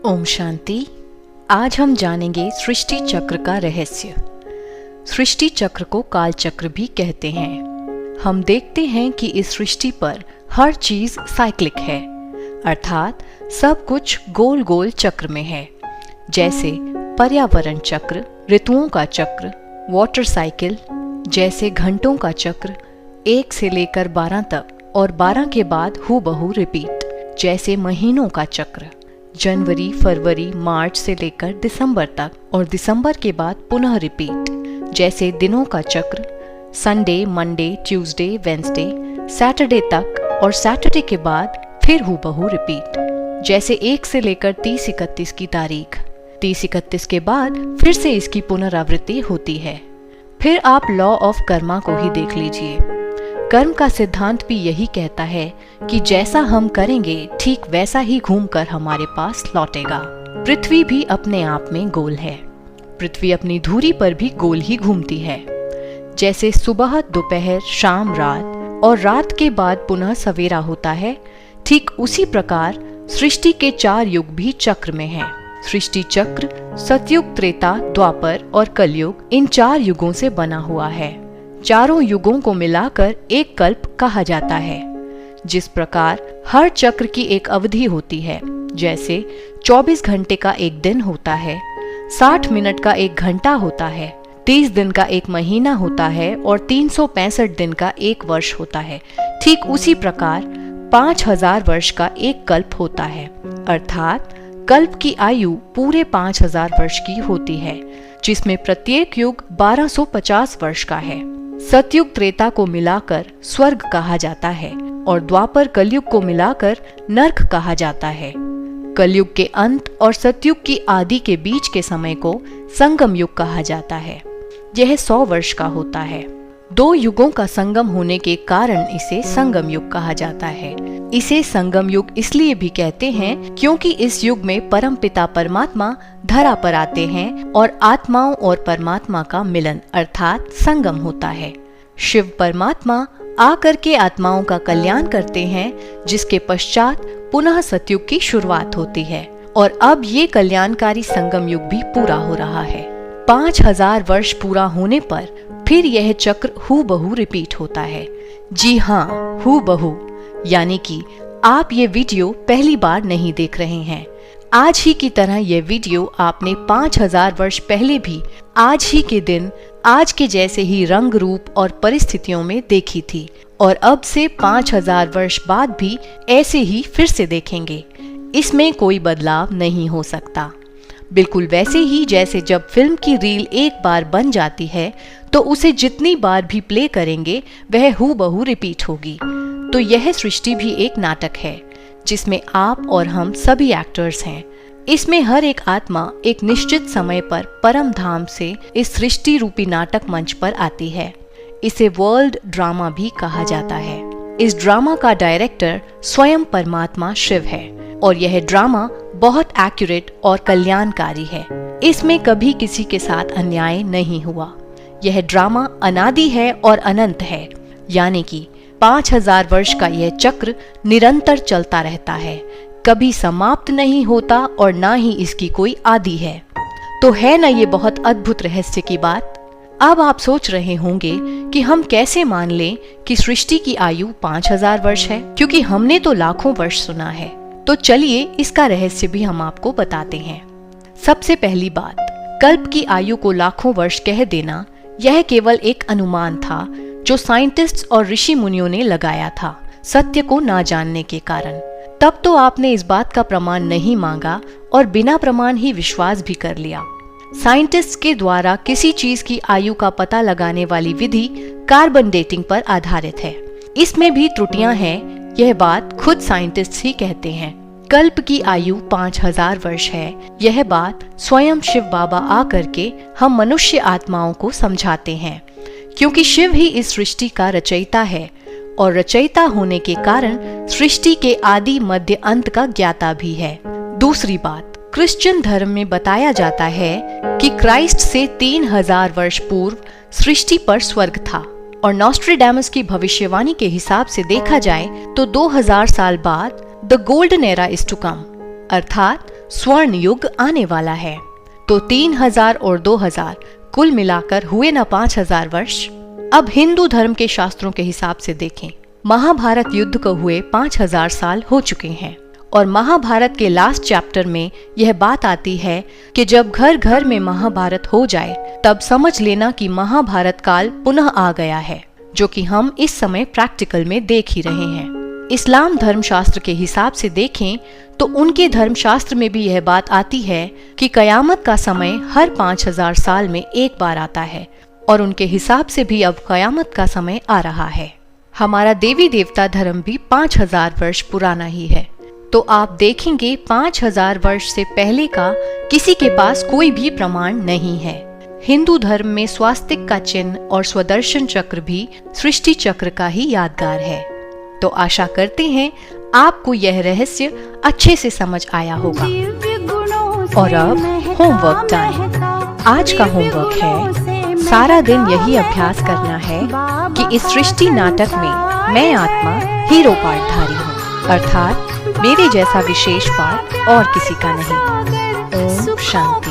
ओम शांति। आज हम जानेंगे सृष्टि चक्र का रहस्य। सृष्टि चक्र को काल चक्र भी कहते हैं। हम देखते हैं कि इस सृष्टि पर हर चीज साइक्लिक है, अर्थात सब कुछ गोल गोल चक्र में है। जैसे पर्यावरण चक्र, ऋतुओं का चक्र, वाटर साइकिल, जैसे घंटों का चक्र 1 से लेकर 12 तक और 12 के बाद हूबहू रिपीट। जैसे महीनों का चक्र, जनवरी, फरवरी, मार्च से लेकर दिसंबर तक और दिसंबर के बाद पुनः रिपीट। जैसे दिनों का चक्र, Sunday, Monday, Tuesday, Wednesday, Saturday तक और सैटरडे के बाद फिर हूबहू रिपीट। जैसे 1 से लेकर 30-31 की तारीख, 30-31 के बाद फिर से इसकी पुनरावृत्ति होती है। फिर आप लॉ ऑफ कर्मा को ही देख लीजिए। कर्म का सिद्धांत भी यही कहता है कि जैसा हम करेंगे ठीक वैसा ही घूमकर हमारे पास लौटेगा। पृथ्वी भी अपने आप में गोल है। पृथ्वी अपनी धुरी पर भी गोल ही घूमती है। जैसे सुबह, दोपहर, शाम, रात और रात के बाद पुनः सवेरा होता है, ठीक उसी प्रकार सृष्टि के 4 युग भी चक्र में हैं। सृष्टि चक्र सतयुग, त्रेता, द्वापर और कलयुग, इन 4 युगों से बना हुआ है। चारों युगों को मिलाकर एक कल्प कहा जाता है। जिस प्रकार हर चक्र की एक अवधि होती है, जैसे 24 घंटे का एक दिन होता है, 60 मिनट का एक घंटा होता है, 30 दिन का एक महीना होता है और 365 दिन का एक वर्ष होता है, ठीक उसी प्रकार 5000 वर्ष का एक कल्प होता है। अर्थात कल्प की आयु पूरे 5000 वर्ष की होती है, जिसमें प्रत्येक युग 1250 वर्ष का है। सतयुग, त्रेता को मिलाकर स्वर्ग कहा जाता है और द्वापर, कलयुग को मिलाकर नर्क कहा जाता है। कलयुग के अंत और सतयुग की आदि के बीच के समय को संगम युग कहा जाता है। यह 100 वर्ष का होता है। 2 युगों का संगम होने के कारण इसे संगम युग कहा जाता है। इसे संगम युग इसलिए भी कहते हैं क्योंकि इस युग में परमपिता परमात्मा धरा पर आते हैं और आत्माओं और परमात्मा का मिलन अर्थात संगम होता है। शिव परमात्मा आकर के आत्माओं का कल्याण करते हैं, जिसके पश्चात पुनः सतयुग की शुरुआत होती है और अब ये कल्याणकारी संगम युग भी पूरा हो रहा है। 5000 वर्ष पूरा होने पर फिर यह चक्र हूबहू रिपीट होता है। जी हाँ, हूबहू, यानी कि आप ये वीडियो पहली बार नहीं देख रहे हैं। आज ही की तरह यह वीडियो आपने 5000 वर्ष पहले भी आज ही के दिन आज के जैसे ही रंग, रूप और परिस्थितियों में देखी थी और अब से 5000 वर्ष बाद भी ऐसे ही फिर से देखेंगे। इसमें कोई बदलाव नहीं हो सकता। बिल्कुल वैसे ही जैसे जब फिल्म की रील एक बार बन जाती है तो उसे जितनी बार भी प्ले करेंगे वह हूबहू रिपीट होगी। तो यह सृष्टि भी एक नाटक है जिसमें आप और हम सभी एक्टर्स हैं। इसमें हर एक आत्मा एक निश्चित समय पर परम धाम से इस सृष्टि रूपी नाटक मंच पर आती है। इसे वर्ल्ड ड्रामा भी कहा जाता है। इस ड्रामा का डायरेक्टर स्वयं परमात्मा शिव है और यह ड्रामा बहुत एक्यूरेट और कल्याणकारी है। इसमें कभी किसी के साथ अन्याय नहीं हुआ। यह ड्रामा अनादि है और अनंत है, यानी कि 5000 वर्ष का यह चक्र निरंतर चलता रहता है, कभी समाप्त नहीं होता और ना ही इसकी कोई आदि है। तो है ना ये बहुत अद्भुत रहस्य की बात। अब आप सोच रहे होंगे कि हम कैसे मान लें कि सृष्टि की आयु 5000 वर्ष है, क्योंकि हमने तो लाखों वर्ष सुना है। तो चलिए इसका रहस्य भी हम आपको बताते हैं। सबसे पहली बात, कल्प की आयु को लाखों वर्ष कह देना यह केवल एक अनुमान था जो साइंटिस्ट्स और ऋषि मुनियों ने लगाया था, सत्य को ना जानने के कारण। तब तो आपने इस बात का प्रमाण नहीं मांगा और बिना प्रमाण ही विश्वास भी कर लिया। साइंटिस्ट्स के द्वारा किसी चीज की आयु का पता लगाने वाली विधि कार्बन डेटिंग पर आधारित है। इसमें भी त्रुटियां हैं, यह बात खुद साइंटिस्ट्स ही कहते हैं। कल्प की आयु 5000 वर्ष है, यह बात स्वयं शिव बाबा आकर के हम मनुष्य आत्माओं को समझाते हैं, क्योंकि शिव ही इस सृष्टि का रचयिता है और रचयिता होने के कारण सृष्टि के आदि, मध्य, अंत का ज्ञाता भी है। दूसरी बात, क्रिश्चियन धर्म में बताया जाता है कि क्राइस्ट से 3000 वर्ष पूर्व सृष्टि पर स्वर्ग था और नॉस्ट्रेडामस की भविष्यवाणी के हिसाब से देखा जाए तो 2000 साल बाद the golden era is to come, अर्थात स्वर्ण युग आने वाला है। तो 3000 और 2000 कुल मिलाकर हुए ना 5000 वर्ष। अब हिंदू धर्म के शास्त्रों के हिसाब से देखें, महाभारत युद्ध को हुए 5000 साल हो चुके हैं। और महाभारत के लास्ट चैप्टर में यह बात आती है कि जब घर घर में महाभारत हो जाए तब समझ लेना कि महाभारत काल पुनः आ गया है, जो कि हम इस समय प्रैक्टिकल में देख ही रहे हैं। इस्लाम धर्मशास्त्र के हिसाब से देखें तो उनके धर्मशास्त्र में भी यह बात आती है कि कयामत का समय हर 5000 साल में एक बार आता है, और उनके हिसाब से भी अब कयामत का समय आ रहा है। हमारा देवी देवता धर्म भी 5000 वर्ष पुराना ही है। तो आप देखेंगे 5000 वर्ष से पहले का किसी के पास कोई भी प्रमाण नहीं है। हिंदू धर्म में स्वास्तिक का चिन्ह और स्वदर्शन चक्र भी सृष्टि चक्र का ही यादगार है। तो आशा करते हैं आपको यह रहस्य अच्छे से समझ आया होगा। और अब होमवर्क टाइम। आज का होमवर्क है, सारा दिन यही अभ्यास करना है कि इस सृष्टि नाटक में मैं आत्मा हीरो पार्टधारी हूँ, अर्थात मेरे जैसा विशेष पार्ट और किसी का नहीं। ओम शांति।